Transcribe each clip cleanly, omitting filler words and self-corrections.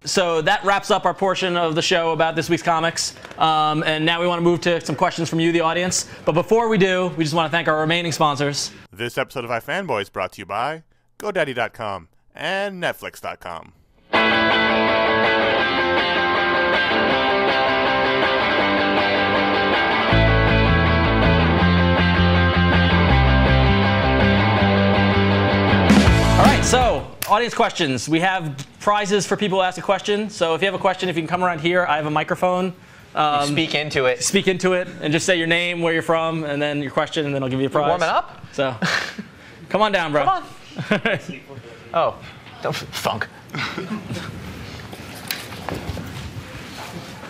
So that wraps up our portion of the show about this week's comics. And now we want to move to some questions from you, the audience. But before we do, we just want to thank our remaining sponsors. This episode of iFanboy is brought to you by GoDaddy.com and Netflix.com. All right, so audience questions. We have prizes for people who ask a question. So if you have a question, if you can come around here, I have a microphone. Speak into it. Speak into it and just say your name, where you're from, and then your question, and then I'll give you a prize. Warming up? So come on down, bro. Come on. Oh, don't funk.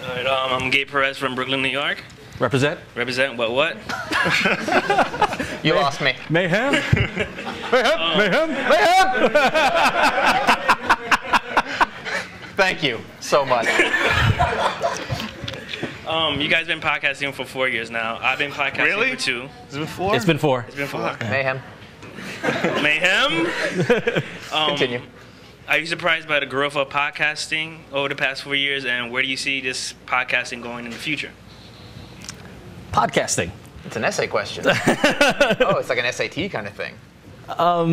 All right, I'm Gabe Perez from Brooklyn, New York. Represent. Represent what? You lost me. Mayhem. Mayhem. Thank you so much. You guys been podcasting for 4 years now. I've been podcasting for 2. Is it 4? It's been 4. It's been 4. Mayhem. Mayhem. Continue. Are you surprised by the growth of podcasting over the past 4 years, and where do you see this podcasting going in the future? Podcasting. It's an essay question. Oh, it's like an SAT kind of thing. I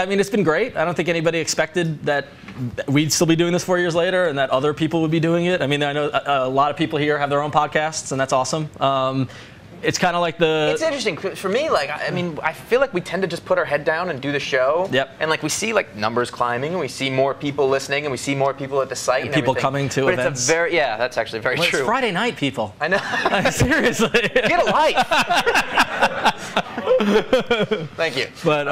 mean, it's been great. I don't think anybody expected that we'd still be doing this 4 years later and that other people would be doing it. I mean, I know a lot of people here have their own podcasts, and that's awesome. It's kind of like the... It's interesting. For me, like, I mean, I feel like we tend to just put our head down and do the show. Yep. And, like, we see, like, numbers climbing, and we see more people listening, and we see more people at the site and people everything. coming to but events. It's a very, yeah, that's actually very true. It's Friday night, people. I know. Seriously. Get a life. Thank you. But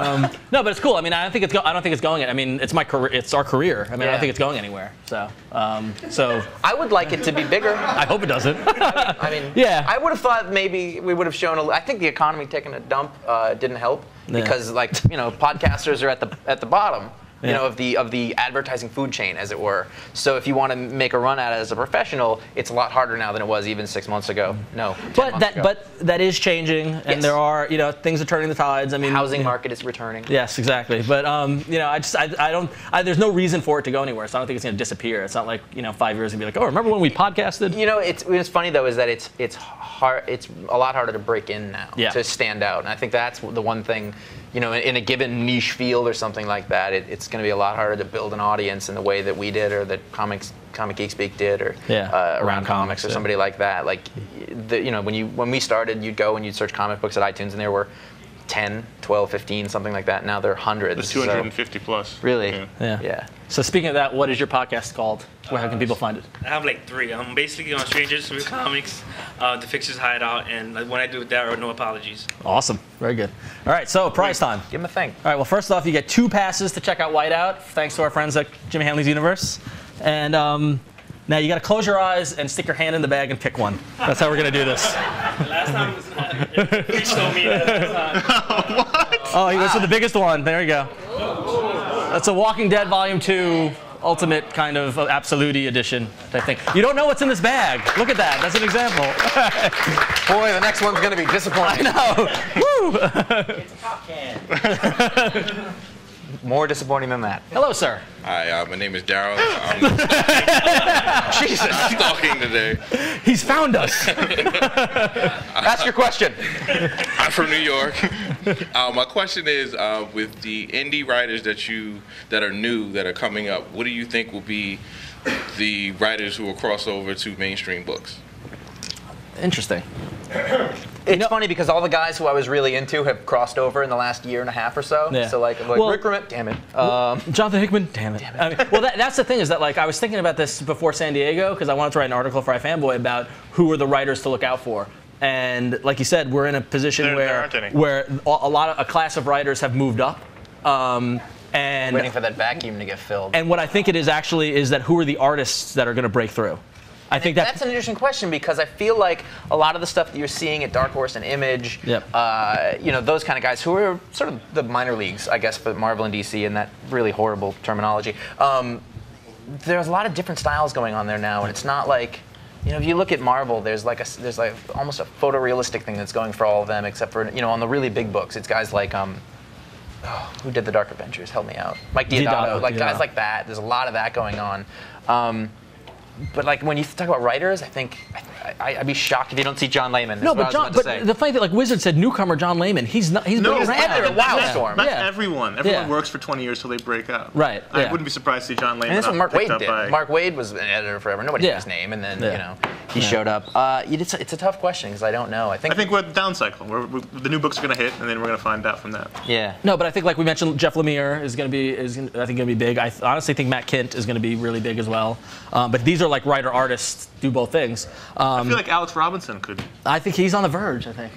no, but it's cool. I mean, I don't think it's going. I mean, it's my career. It's our career. I mean, I don't think it's going anywhere. So, I would like it to be bigger. I hope it doesn't. I mean, yeah. I would have thought maybe we would have shown. I think the economy taking a dump didn't help because, like, podcasters are at the bottom. You know, of the advertising food chain, as it were. So if you want to make a run at it as a professional, it's a lot harder now than it was even 6 months ago. No, 10 months ago. But that is changing, and there are, things are turning the tides. I mean, housing market is returning. Yes, exactly. But there's no reason for it to go anywhere. So I don't think it's going to disappear. It's not like 5 years and be like, oh, remember when we podcasted? It's funny though is that it's hard. It's a lot harder to break in now to stand out, and I think that's the one thing. In a given niche field or something like that, it's going to be a lot harder to build an audience in the way that we did, or that Comic Geek Speak did, or Around Comics, or somebody like that. Like, when we started, you'd go and you'd search comic books at iTunes, and there were 10, 12, 15, something like that. Now there are hundreds. There's 250 plus. Really? Yeah. So speaking of that, what is your podcast called? How can people find it? I have like 3. I'm basically on Strangers with Comics, The Fixers Hideout, and when I do with Darrell, No Apologies. Awesome. Very good. All right, so prize time. Give them a thing. All right, well, first off, you get 2 passes to check out Whiteout, thanks to our friends at Jimmy Hanley's Universe. And now you got to close your eyes and stick your hand in the bag and pick one. That's how we're going to do this. Last time was not. You told me that last time. What? Oh, he goes for the biggest one. There you go. That's a Walking Dead Volume 2 Ultimate kind of absolute edition, I think. You don't know what's in this bag. Look at that. That's an example. Boy, the next one's going to be disappointing. I know. Woo! It's a pop can. More disappointing than that. Hello, sir. Hi, my name is Darrell. Jesus. I'm stalking today. He's found us. Ask your question. I'm from New York. My question is, with the indie writers that are new, that are coming up, what do you think will be the writers who will cross over to mainstream books? Interesting. It's funny because all the guys who I was really into have crossed over in the last year and a half or so. Yeah. So like Rick Remender, damn it. Jonathan Hickman, damn it. I mean, well, that's the thing is that like I was thinking about this before San Diego because I wanted to write an article for iFanboy about who are the writers to look out for. And like you said, we're in a position where a class of writers have moved up. And waiting for that vacuum to get filled. And what I think it is actually is that who are the artists that are going to break through? I think that's an interesting question because I feel like a lot of the stuff that you're seeing at Dark Horse and Image, those kind of guys who are sort of the minor leagues, I guess, for Marvel and DC and that really horrible terminology. There's a lot of different styles going on there now, and it's not like, if you look at Marvel, there's like almost a photorealistic thing that's going for all of them, except for on the really big books, it's guys like who did the Dark Adventures? Help me out. Mike Diodato, like guys like that. There's a lot of that going on. But like when you talk about writers, I think I'd be shocked if you don't see John Layman. No, but the funny thing, like Wizard said, newcomer John Layman. He's not. He's been around. Wildstorm. That's everyone. Everyone works for 20 years till they break out. Right. I wouldn't be surprised to see John Layman. And that's what Mark Waid did. Mark Waid was an editor forever. Nobody knew his name, and then you know he showed up. It's a tough question because I don't know. I think we're at the down cycle. The new books are going to hit, and then we're going to find out from that. Yeah. No, but I think like we mentioned, Jeff Lemire is going to be going to be big. I honestly think Matt Kint is going to be really big as well. But these are like writer artists do both things. I feel like Alex Robinson could. I think he's on the verge. I think.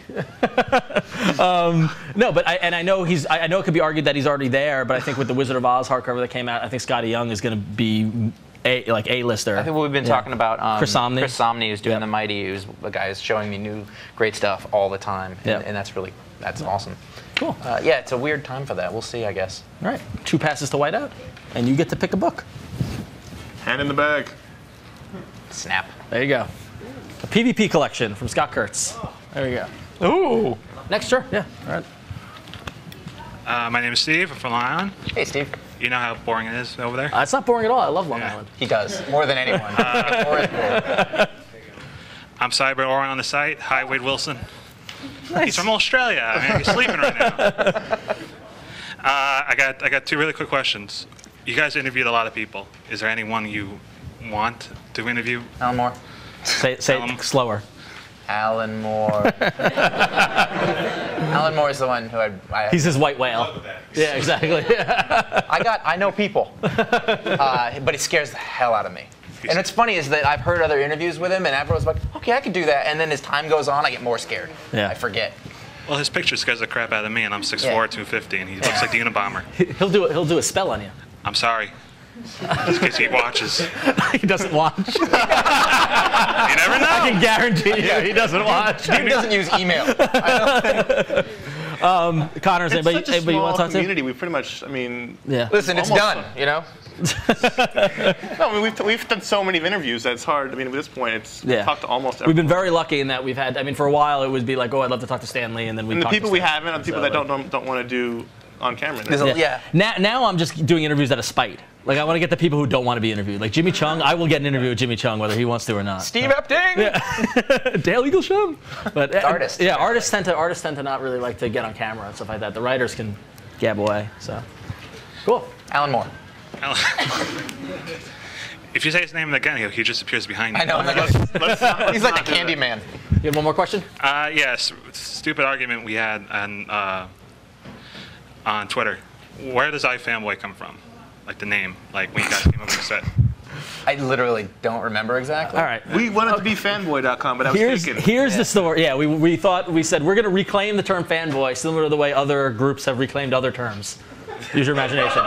No, but I know I know it could be argued that he's already there. But I think with the Wizard of Oz hardcover that came out, I think Scotty Young is going to be A-lister. I think what we've been talking about. Chris Somney. Chris Somney, who's doing the Mighty, who's a guy who's showing me new great stuff all the time, and that's awesome. Cool. Yeah, it's a weird time for that. We'll see, I guess. All right, 2 passes to Whiteout, and you get to pick a book. Hand in the bag. Snap. There you go. A PvP collection from Scott Kurtz. There you go. Ooh. Next, sure. Yeah. All right. My name is Steve. I'm from Long Island. Hey, Steve. You know how boring it is over there? It's not boring at all. I love Long Island. He does. More than anyone. I'm Cyber Oren on the site. Hi, Wade Wilson. Nice. He's from Australia. I mean, he's sleeping right now. I got 2 really quick questions. You guys interviewed a lot of people. Is there anyone you want to interview? Alan Moore. Say it slower. Alan Moore. Alan Moore is the one who He's his white whale. Yeah, exactly. I know people, but it scares the hell out of me. And what's funny is that I've heard other interviews with him, and everyone's like, "Okay, I could do that." And then as time goes on, I get more scared. Yeah. I forget. Well, his picture scares the crap out of me, and I'm 6'4", 250, and he looks like the Unabomber. He'll do a spell on you. I'm sorry. Just in case he watches. He doesn't watch. You never know. I can guarantee you he doesn't watch. He doesn't use email. Connor's it's anybody such a small you want to talk community. to? We pretty much, I mean. Yeah. Listen, it's done. You know. No, I mean we've done so many interviews that it's hard. I mean, at this point, it's we've talked to almost everyone. We've been very lucky in that we've had. I mean, for a while it would be like, oh, I'd love to talk to Stanley, and then we. And the people we haven't, and the people that don't want to do on camera. Yeah. Now I'm just doing interviews out of spite. Like I want to get the people who don't want to be interviewed. Like Jimmy Chung, I will get an interview with Jimmy Chung whether he wants to or not. Steve Epting. Yeah. Dale Eaglesham. But artists. Yeah, artists tend to not really like to get on camera and stuff like that. The writers can gab away. So cool. Alan Moore. If you say his name again, he just appears behind you. I know. He's like a candy man. You have one more question? Yes. Stupid argument we had on Twitter. Where does iFanboy come from? Like the name, like when you guys came up with the set. I literally don't remember exactly. All right. We wanted to be fanboy.com, but I was thinking. Here's the story. Yeah, we said we're going to reclaim the term fanboy, similar to the way other groups have reclaimed other terms. Use your imagination.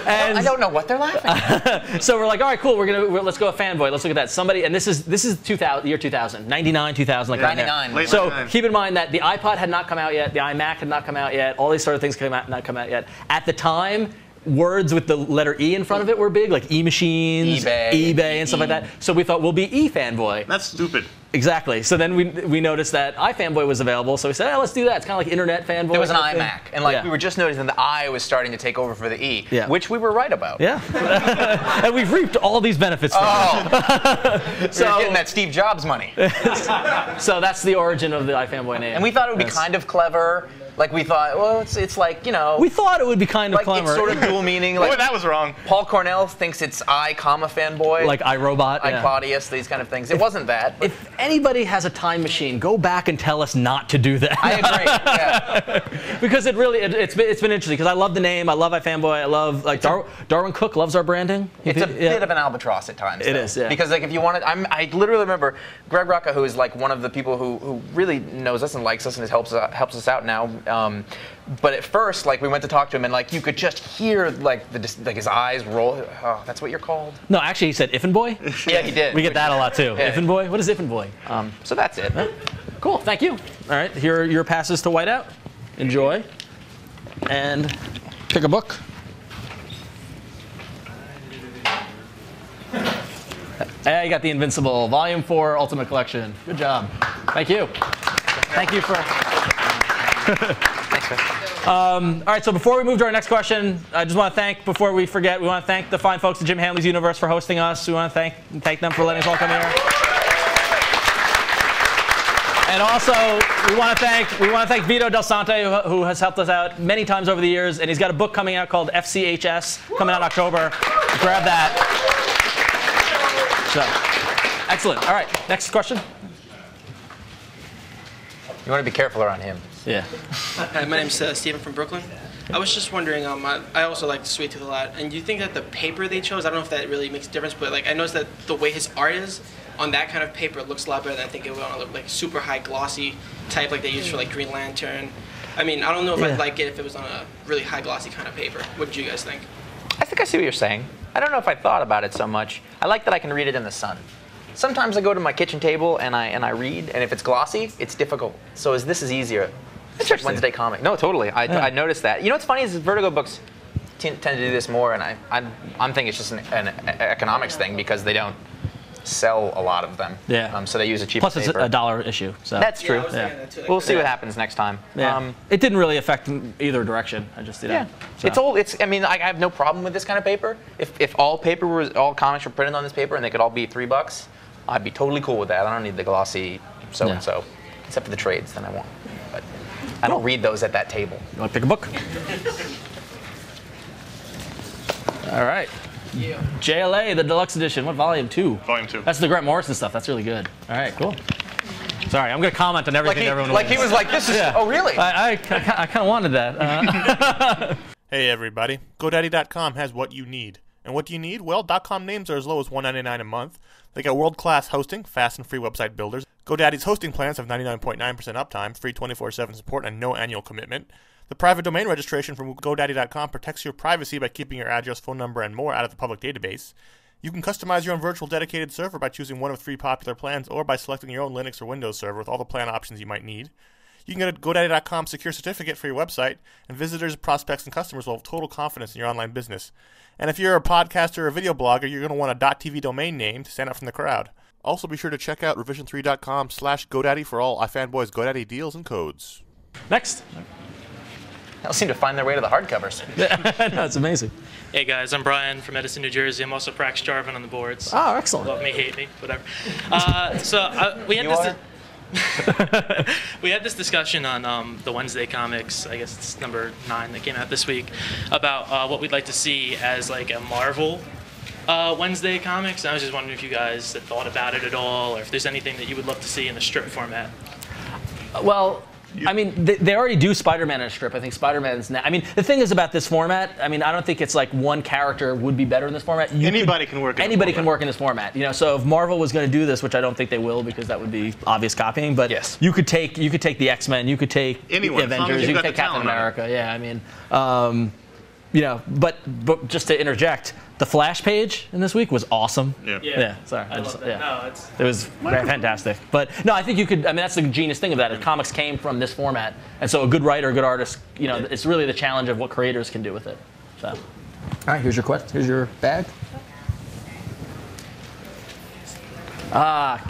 And I don't know what they're laughing at. So we're like, all right, cool. Let's go with fanboy. Let's look at that. Somebody, and this is year 2000, 99, 2000, like 99. So keep in mind that the iPod had not come out yet, the iMac had not come out yet, all these sort of things had not come out yet. At the time, words with the letter E in front of it were big, like e-machines, eBay, and stuff like that. So we thought we'll be e-fanboy. That's stupid. Exactly. So then we noticed that iFanboy was available, so we said, let's do that. It's kind of like internet fanboy. There was an iMac, and we were just noticing the I was starting to take over for the E, which we were right about. Yeah. And we've reaped all these benefits from it. So we're getting that Steve Jobs money. So that's the origin of the iFanboy name. And we thought it would be kind of clever. Like we thought, well, it's like, you know. We thought it would be kind of clever. It's sort of dual meaning. Like, boy, that was wrong. Paul Cornell thinks it's I, fanboy. Like iRobot. Claudius, these kind of things. It wasn't that. If anybody has a time machine, go back and tell us not to do that. I agree. Yeah. Because it's been interesting. Because I love the name. I love iFanboy. I love Darwin Cook loves our branding. It's a bit of an albatross at times. It is. Yeah. Because like if you want to, I literally remember Greg Rucka, who is like one of the people who really knows us and likes us and helps us out now. But at first, like we went to talk to him, and like you could just hear like his eyes roll. Oh, that's what you're called? No, actually, he said Iffenboy. Yeah, he did. We get that a lot too. Yeah. Iffenboy. What is Iffenboy? So that's it. Cool. Thank you. All right. Here are your passes to Whiteout. Enjoy. And pick a book. Hey, you got the Invincible Volume 4 Ultimate Collection. Good job. Thank you. Thank you for. Thanks, man. All right, so before we move to our next question, I just want to thank, before we forget, we want to thank the fine folks at Jim Hanley's Universe for hosting us. We want to thank them for letting us all come here. And also, we want to thank Vito Del Sante, who has helped us out many times over the years, and he's got a book coming out called FCHS, coming out in October. Grab that. So, excellent. All right, next question. You want to be careful around him. Yeah. Hi, my name's Steven from Brooklyn. I was just wondering, I also like Sweet Tooth a lot, and do you think that the paper they chose, I don't know if that really makes a difference, but like I noticed that the way his art is on that kind of paper looks a lot better than I think it would on a like super high glossy type like they use for like Green Lantern. I mean, I don't know if I'd like it if it was on a really high glossy kind of paper. What do you guys think? I think I see what you're saying. I don't know if I thought about it so much. I like that I can read it in the sun. Sometimes I go to my kitchen table and I read, and if it's glossy, it's difficult. So this is easier. It's like Wednesday comic. No, totally. I noticed that. You know what's funny is Vertigo books tend to do this more, and I'm thinking it's just an economics thing because they don't sell a lot of them. Yeah. So they use a cheaper paper. Plus, it's $1 issue. So. That's true. That too, like, we'll see what happens next time. Yeah. It didn't really affect either direction. I just did that. So. It's old. I mean, I have no problem with this kind of paper. If all comics were printed on this paper and they could all be $3, I'd be totally cool with that. I don't need the glossy so and so, except for the trades. Then I won't. But I don't read those at that table. You want to pick a book? All right. Yeah. JLA, the deluxe edition. What volume? 2? Volume 2. That's the Grant Morrison stuff. That's really good. All right, cool. Sorry, I'm going to comment on everything everyone wants. Like he was like, this is, oh, really? I kind of wanted that. Hey, everybody. GoDaddy.com has what you need. And what do you need? Well, .com names are as low as $1.99 a month. They got world-class hosting, fast and free website builders. GoDaddy's hosting plans have 99.9% uptime, free 24/7 support, and no annual commitment. The private domain registration from GoDaddy.com protects your privacy by keeping your address, phone number, and more out of the public database. You can customize your own virtual dedicated server by choosing one of 3 popular plans or by selecting your own Linux or Windows server with all the plan options you might need. You can get a GoDaddy.com secure certificate for your website, and visitors, prospects, and customers will have total confidence in your online business. And if you're a podcaster or a video blogger, you're going to want a .tv domain name to stand out from the crowd. Also, be sure to check out revision3.com/GoDaddy for all iFanboy's GoDaddy deals and codes. Next. They'll seem to find their way to the hardcovers. That's amazing. Hey guys, I'm Brian from Edison, New Jersey. I'm also Prax Jarvin on the boards. Oh, excellent. Love me, hate me, whatever. We had this discussion on the Wednesday comics. I guess it's number 9 that came out this week about what we'd like to see as like a Marvel Wednesday comics. And I was just wondering if you guys had thought about it at all, or if there's anything that you would love to see in the strip format. Well, I mean, they already do Spider-Man in a strip. I think Spider-Man's now. I mean, the thing is about this format. I mean, I don't think it's like one character would be better in this format. Anybody can work. Anybody can work in this format. You know, so if Marvel was going to do this, which I don't think they will, because that would be obvious copying. But yes, you could take the X-Men. You could take anyone, the Avengers. You could take Captain America. Yeah, I mean, you know, but just to interject, the Flash page in this week was awesome. Yeah. Sorry. It was fantastic. But no, I think you could. I mean, that's the genius thing of that. Comics came from this format, and so a good writer, a good artist, you know, it's really the challenge of what creators can do with it. So, all right, here's your quest. Here's your bag.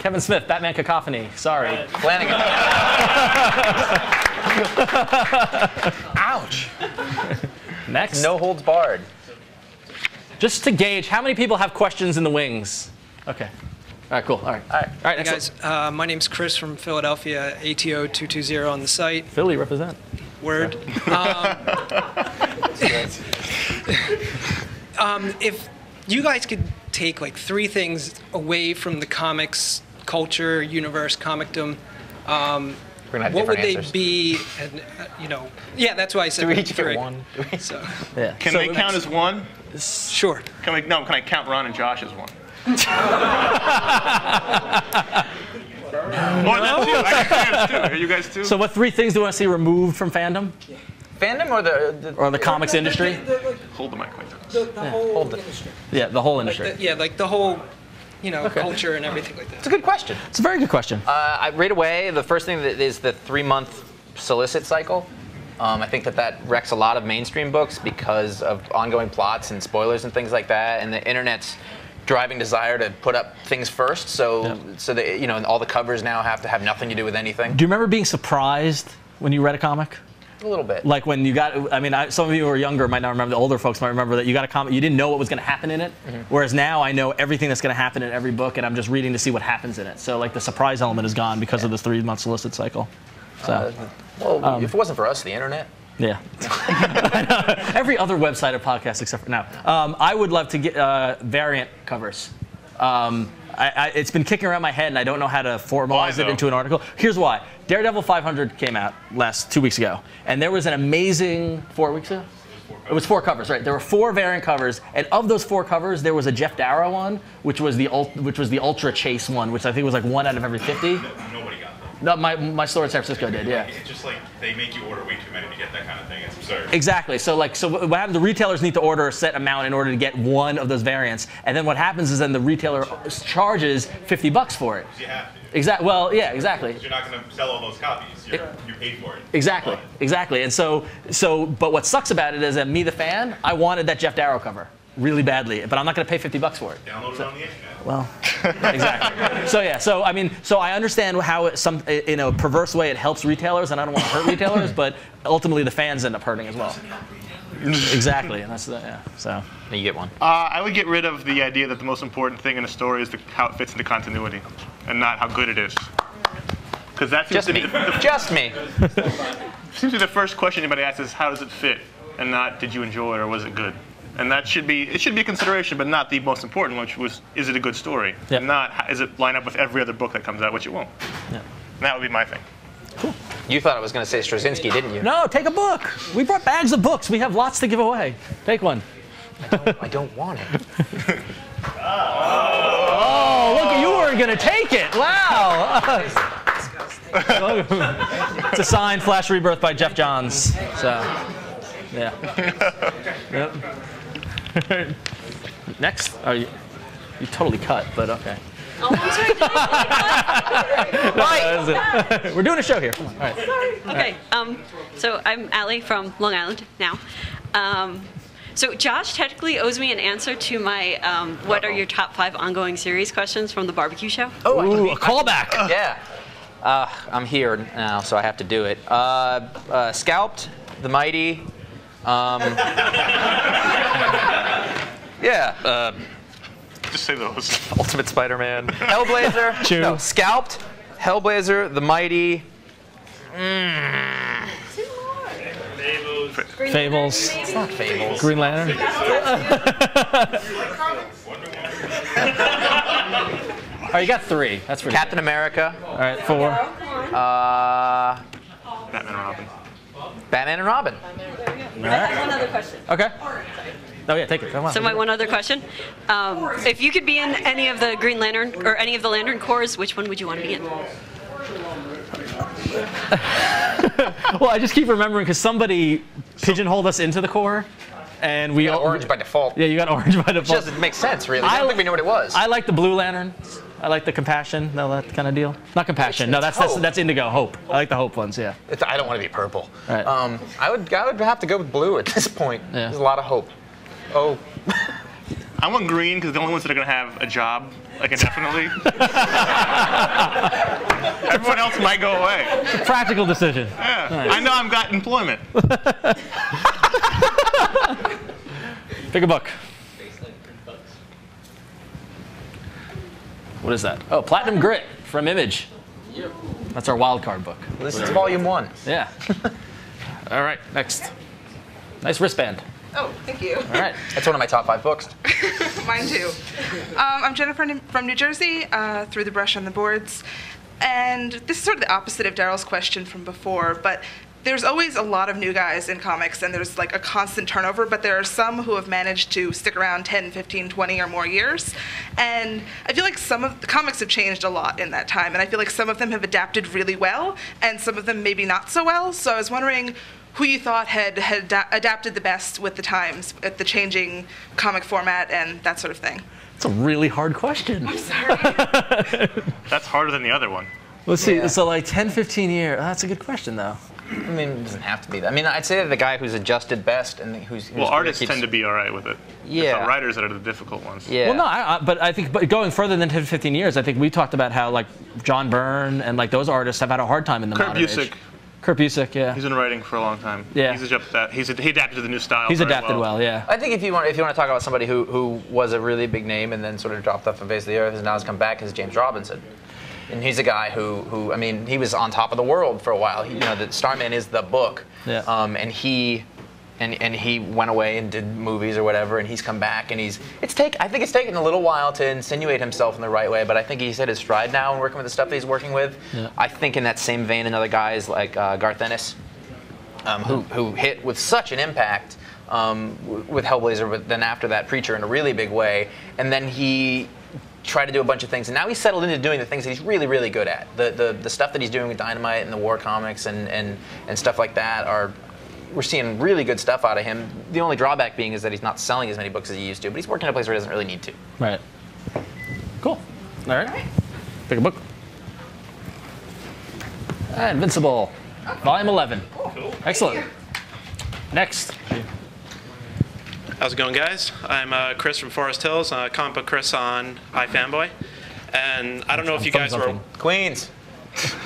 Kevin Smith, Batman Cacophony. Sorry. Flanagan. Ouch. Next. No holds barred. Just to gauge, how many people have questions in the wings? Okay. All right, cool. All right. Hey guys, my name's Chris from Philadelphia, ATO 220 on the site. Philly, represent. Word. If you guys could take like 3 things away from the comics culture, universe, comicdom, what would they be? And, you know, yeah, that's why I said. Do we each get 1? So, yeah. Can they count as 1? Sure. Can I count Ron and Josh as 1? Are you guys too? So what 3 things do you want to see removed from fandom? Fandom or the comics industry? Hold the mic. Whole industry. Yeah, the whole industry. Like the whole, you know, culture and everything like that. It's a good question. It's a very good question. Right away, the first thing that is the 3-month solicit cycle. I think that wrecks a lot of mainstream books because of ongoing plots and spoilers and things like that, and the internet's driving desire to put up things first. So that, you know, all the covers now have to have nothing to do with anything. Do you remember being surprised when you read a comic? A little bit. Like when you got, I mean, some of you who are younger might not remember, the older folks might remember that you got a comic, you didn't know what was going to happen in it, whereas now I know everything that's going to happen in every book, and I'm just reading to see what happens in it. So like the surprise element is gone because of this 3-month solicit cycle. So, well, if it wasn't for us, the internet. Yeah. Every other website or podcast except for now. I would love to get variant covers. It's been kicking around my head, and I don't know how to formalize it into an article. Here's why. Daredevil 500 came out 2 weeks ago, and there was an amazing 4 weeks ago? It was 4 covers, right? There were 4 variant covers, and of those 4 covers, there was a Jeff Darrell one, which was the Ultra Chase one, which I think was like 1 out of every 50. Nobody got that. No, my store in San Francisco did, yeah. It's just like they make you order way too many to get that kind of thing. It's absurd. Exactly. So what happens? The retailers need to order a set amount in order to get one of those variants, and then what happens is then the retailer charges $50 for it. You have to. Exactly. Well, yeah, exactly. You're not going to sell all those copies. You paid for it. Exactly. Exactly. And but what sucks about it is that me, the fan, I wanted that Jeff Darrell cover really badly, but I'm not going to pay $50 for it. Download it on the internet. Well, exactly. So yeah. So I mean, so I understand how in a perverse way it helps retailers, and I don't want to hurt retailers, but ultimately the fans end up hurting as well. Exactly, and that's So you get one. I would get rid of the idea that the most important thing in a story is how it fits into continuity, and not how good it is. Because that seems to be just me. Seems to be the first question anybody asks is how does it fit, and not did you enjoy it or was it good. And that should be a consideration, but not the most important, which was is it a good story, and not is it line up with every other book that comes out, which it won't. Yeah. That would be my thing. Cool. You thought I was going to say Straczynski, didn't you? No, take a book. We brought bags of books. We have lots to give away. Take one. I don't want it. Oh, look, you weren't going to take it. Wow. It's a signed Flash Rebirth by Jeff Johns. So, yeah. Yep. Next. Oh, you totally cut, but okay. Oh, I'm sorry. We're doing a show here. Come on. All right. Sorry. Okay. So I'm Allie from Long Island now. So Josh technically owes me an answer to my what are your top 5 ongoing series questions from the barbecue show. Oh, ooh, a callback. Yeah. I'm here now, so I have to do it. Scalped, The Mighty. Yeah. Just say those. Ultimate Spider-Man. Hellblazer. No, Scalped, Hellblazer, The Mighty. Fables. It's not Fables. Green Lantern. Oh, you got 3. That's pretty Captain good. America. All right, 4. Batman and Robin. Batman and Robin. One other question. Okay. Oh yeah, take it. Come on. So my one other question: if you could be in any of the Green Lantern or any of the Lantern Corps, which one would you want to be in? Well, I just keep remembering because somebody pigeonholed us into the Corps, and we got orange by default. Yeah, you got orange by default. It doesn't make sense, really. I don't think we know what it was. I like the Blue Lantern. I like the Compassion. No, that kind of deal. Not Compassion. No, that's Indigo. Hope. I like the Hope ones. Yeah. I don't want to be purple. Right. I would have to go with blue at this point. Yeah. There's a lot of hope. Oh. I want green because the only ones that are going to have a job, like indefinitely. Everyone else might go away. It's a practical decision. Yeah. Nice. I know I've got employment. Pick a book. What is that? Oh, Platinum Grit from Image. Yep. That's our wild card book. This is volume 1. Yeah. All right, next. Nice wristband. Oh, thank you. All right. That's one of my top 5 books. Mine too. I'm Jennifer from New Jersey, Through the Brush on the Boards. And this is sort of the opposite of Darrell's question from before, but there's always a lot of new guys in comics, and there's like a constant turnover, but there are some who have managed to stick around 10, 15, 20 or more years. And I feel like some of the comics have changed a lot in that time, and I feel like some of them have adapted really well, and some of them maybe not so well. So I was wondering who you thought had adapted the best with the times, at the changing comic format and that sort of thing. It's a really hard question. I'm sorry. That's harder than the other one. Let's see. So like 10, 15 years. That's a good question, though. I mean, it doesn't have to be that. I mean, I'd say that the guy who's adjusted best and who's well, artists tend to be all right with it. Yeah. It's the writers that are the difficult ones. Yeah. Well, no, but I think going further than 10, 15 years, I think we talked about how like John Byrne and like those artists have had a hard time in the modern age. Kurt Busiek, yeah. He's been writing for a long time. Yeah. He adapted to the new style. He's adapted well, yeah. I think if you want to talk about somebody who was a really big name and then sort of dropped off the face of the earth and now has come back, is James Robinson. And he's a guy who I mean, he was on top of the world for a while. The Starman is the book. Yeah. And he went away and did movies or whatever, and he's come back, and I think it's taken a little while to insinuate himself in the right way, but I think he's hit his stride now and working with the stuff that he's working with. Yeah. I think in that same vein, another guy is like Garth Ennis, who hit with such an impact with Hellblazer, but then after that, Preacher in a really big way, and then he tried to do a bunch of things, and now he's settled into doing the things that he's really, really good at. The stuff that he's doing with Dynamite and the War comics and stuff like that we're seeing really good stuff out of him. The only drawback being is that he's not selling as many books as he used to, but he's working at a place where he doesn't really need to. Right. Cool. All right. Pick a book. Invincible, Volume 11. Cool. Excellent. Next. How's it going, guys? I'm Chris from Forest Hills, comic book Chris on iFanboy. And I don't know if you guys were... Queens.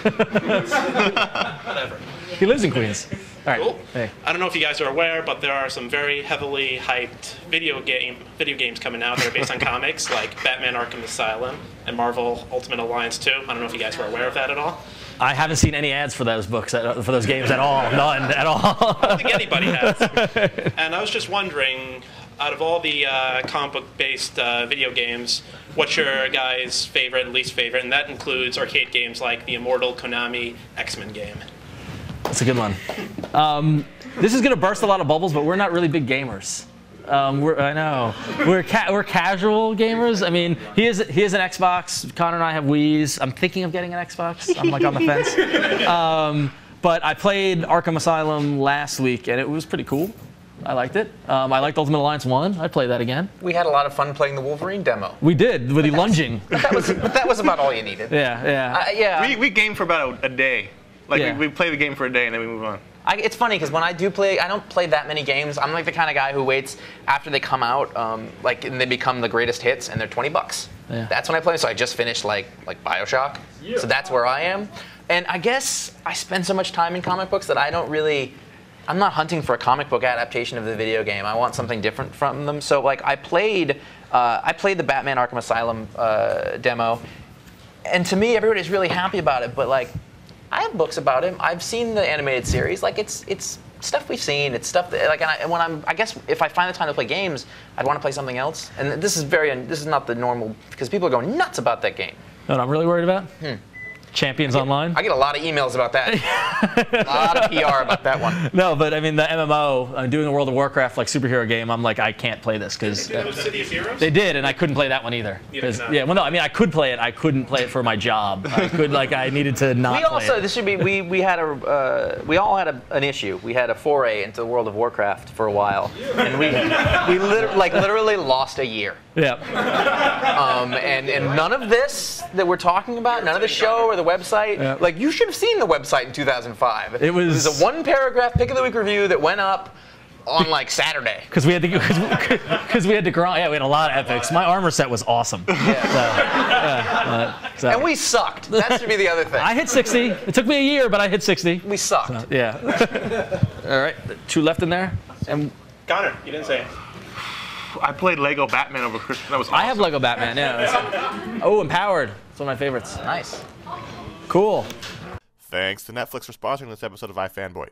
Whatever. He lives in Queens. All right. Cool. Hey. I don't know if you guys are aware, but there are some very heavily hyped video games coming out that are based on comics, like Batman Arkham Asylum and Marvel Ultimate Alliance 2. I don't know if you guys were aware of that at all. I haven't seen any ads for those books, for those games at all. None at all. I don't think anybody has. And I was just wondering, out of all the comic book-based video games, what's your guys' favorite and least favorite? And that includes arcade games like the Immortal Konami X-Men game. That's a good one. This is going to burst a lot of bubbles, but we're not really big gamers. I know. We're casual gamers. I mean, he has an Xbox. Connor and I have Wii's. I'm thinking of getting an Xbox. I'm like on the fence. But I played Arkham Asylum last week, and it was pretty cool. I liked it. I liked Ultimate Alliance 1. I'd play that again. We had a lot of fun playing the Wolverine demo. We did, with the lunging. But that was about all you needed. Yeah. We game for about a day. We play the game for a day and then we move on. It's funny because when I do play, I don't play that many games. I'm like the kind of guy who waits after they come out, and they become the greatest hits, and they're $20. Yeah. That's when I play. So I just finished like BioShock. Yeah. So that's where I am. And I guess I spend so much time in comic books that I'm not hunting for a comic book adaptation of the video game. I want something different from them. So like I played the Batman Arkham Asylum demo, and to me everybody's really happy about it. But like, I have books about him. I've seen the animated series. Like it's stuff we've seen. It's stuff that like, I guess if I find the time to play games, I'd want to play something else. And this is not the normal, because people are going nuts about that game. You know what I'm really worried about? Champions Online. I get a lot of emails about that. A lot of PR about that one. No, but I mean the MMO, I'm doing a World of Warcraft like superhero game. I'm like, I can't play this because City of Heroes? They did, and I couldn't play that one either. Yeah, well, no, I mean I could play it. I couldn't play it for my job. I needed to not. This should be. We all had an issue. We had a foray into the World of Warcraft for a while, and we literally lost a year. Yeah. And none of this that we're talking about, none of the show or the website, like you should have seen the website in 2005. It was a one-paragraph pick of the week review that went up on like Saturday. Because we had to grind. Yeah, we had a lot of epics. My armor set was awesome. And we sucked. That should be the other thing. I hit 60. It took me a year, but I hit 60. We sucked. So, yeah. All right, 2 left in there. And Connor, you didn't say. I played Lego Batman over Christmas. That was awesome. I have Lego Batman, yeah. Oh, Empowered. It's one of my favorites. Nice. Cool. Thanks to Netflix for sponsoring this episode of iFanboy.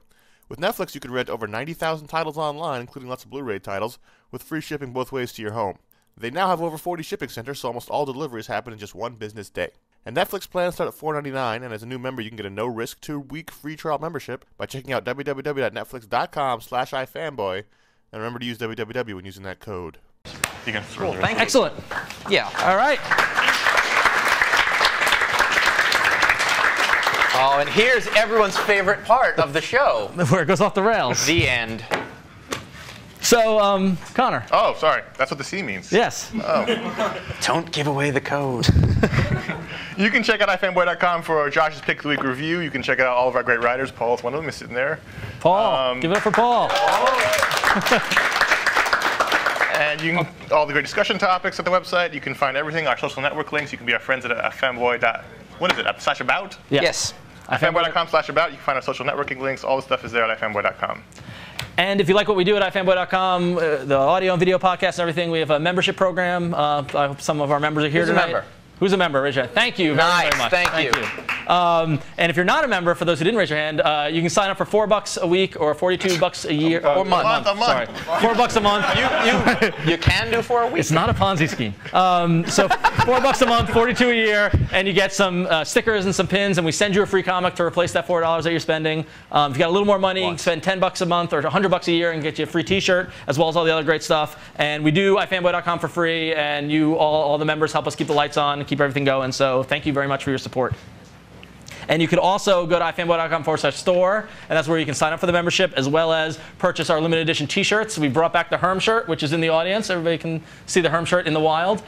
With Netflix, you can rent over 90,000 titles online, including lots of Blu-ray titles, with free shipping both ways to your home. They now have over 40 shipping centers, so almost all deliveries happen in just one business day. And Netflix plans start at $4.99, and as a new member, you can get a no-risk 2-week free trial membership by checking out www.netflix.com/iFanboy. And remember to use www when using that code. You can cool. Thank you. Excellent. Yeah. All right. Oh, and here's everyone's favorite part of the show. Where it goes off the rails. The end. So, Connor. Oh, sorry. That's what the C means. Yes. Oh. Don't give away the code. You can check out iFanboy.com for Josh's Pick of the Week review. You can check out all of our great writers. Paul's one of them. He's sitting there. Paul. Give it up for Paul. And you can all the great discussion topics at the website. You can find everything, our social network links. You can be our friends at iFanboy. What is it? /about? Yes. iFanboy.com/about. You can find our social networking links. All the stuff is there at iFanboy.com. And if you like what we do at iFanboy.com, the audio and video podcast and everything, we have a membership program. I hope some of our members are here tonight. Who's a member? Who's a member? Raise your hand. Thank you very much. Thank you. And if you're not a member, for those who didn't raise your hand, you can sign up for $4 a week or $42 a year. Or month. Sorry, $4 a month. You can do for a week. It's not a Ponzi scheme. So $4 a month, $42 a year, and you get some stickers and some pins, and we send you a free comic to replace that $4 that you're spending. If you got a little more money, you can spend $10 a month or $100 a year and get you a free T-shirt, as well as all the other great stuff. And we do iFanboy.com for free, and you all the members help us keep the lights on and keep everything going. So thank you very much for your support. And you could also go to iFanboy.com/store, and that's where you can sign up for the membership, as well as purchase our limited edition T-shirts. We brought back the Herm shirt, which is in the audience. Everybody can see the Herm shirt in the wild.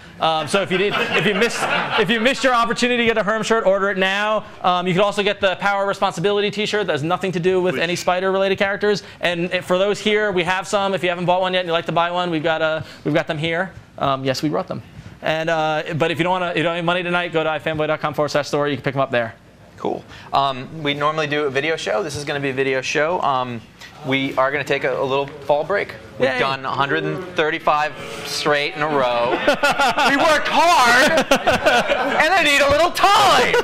So if you missed your opportunity to get a Herm shirt, order it now. You can also get the Power Responsibility T-shirt. That has nothing to do with any spider-related characters. And for those here, we have some. If you haven't bought one yet and you'd like to buy one, we've got them here. Yes, we brought them. And but if you don't have money tonight, go to iFanboy.com/store. You can pick them up there. Cool. We normally do a video show. This is going to be a video show. We are going to take a little fall break. We've done 135 straight in a row. We worked hard, and I need a little time.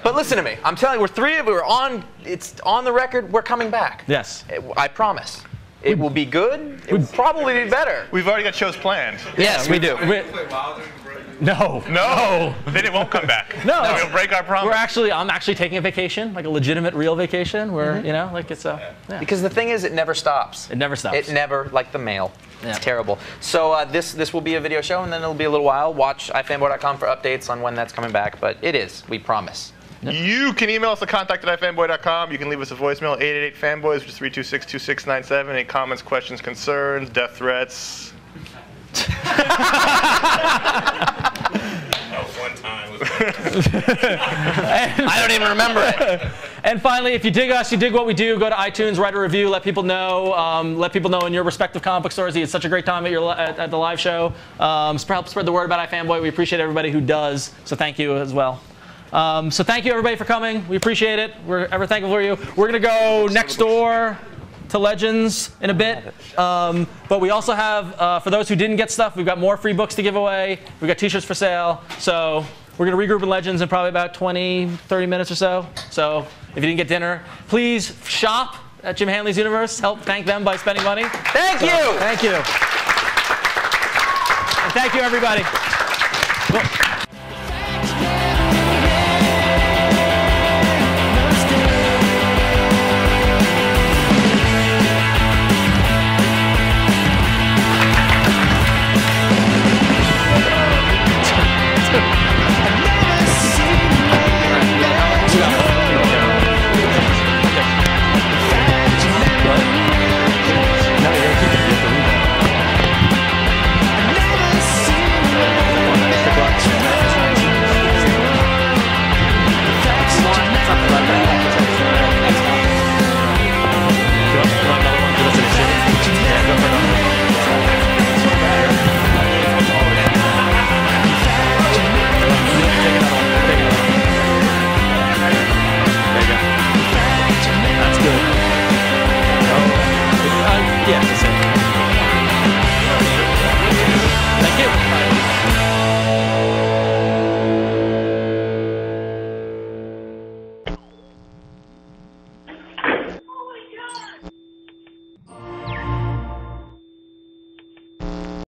But listen to me. I'm telling you, we're on. It's on the record. We're coming back. Yes. I promise. It will be good. It will probably be better. We've already got shows planned. Yes, we do. No. Then it won't come back. No. We'll break our promise. I'm actually taking a vacation, like a legitimate, real vacation, where like it's Because the thing is, it never stops. It never stops. It never, like the mail. Yeah. It's terrible. So this will be a video show, and then it'll be a little while. Watch iFanboy.com for updates on when that's coming back. But it is. We promise. You can email us at contact@ifanboy.com. You can leave us a voicemail, 888-FANBOYS, which is 326-2697. Any comments, questions, concerns, death threats. One time. I don't even remember it. And finally, if you dig us, you dig what we do, go to iTunes, write a review, let people know. Let people know in your respective comic book stores. It's such a great time at the live show. Help spread the word about iFanboy. We appreciate everybody who does. So thank you as well. So thank you everybody for coming. We appreciate it. We're ever thankful for you. We're gonna go next door to Legends in a bit. But we also have, for those who didn't get stuff, we've got more free books to give away. We've got T-shirts for sale. So we're gonna regroup in Legends in probably about 20, 30 minutes or so. So if you didn't get dinner, please shop at Jim Hanley's Universe. Help thank them by spending money. Thank you. Thank you. And thank you everybody. Cool. Yeah.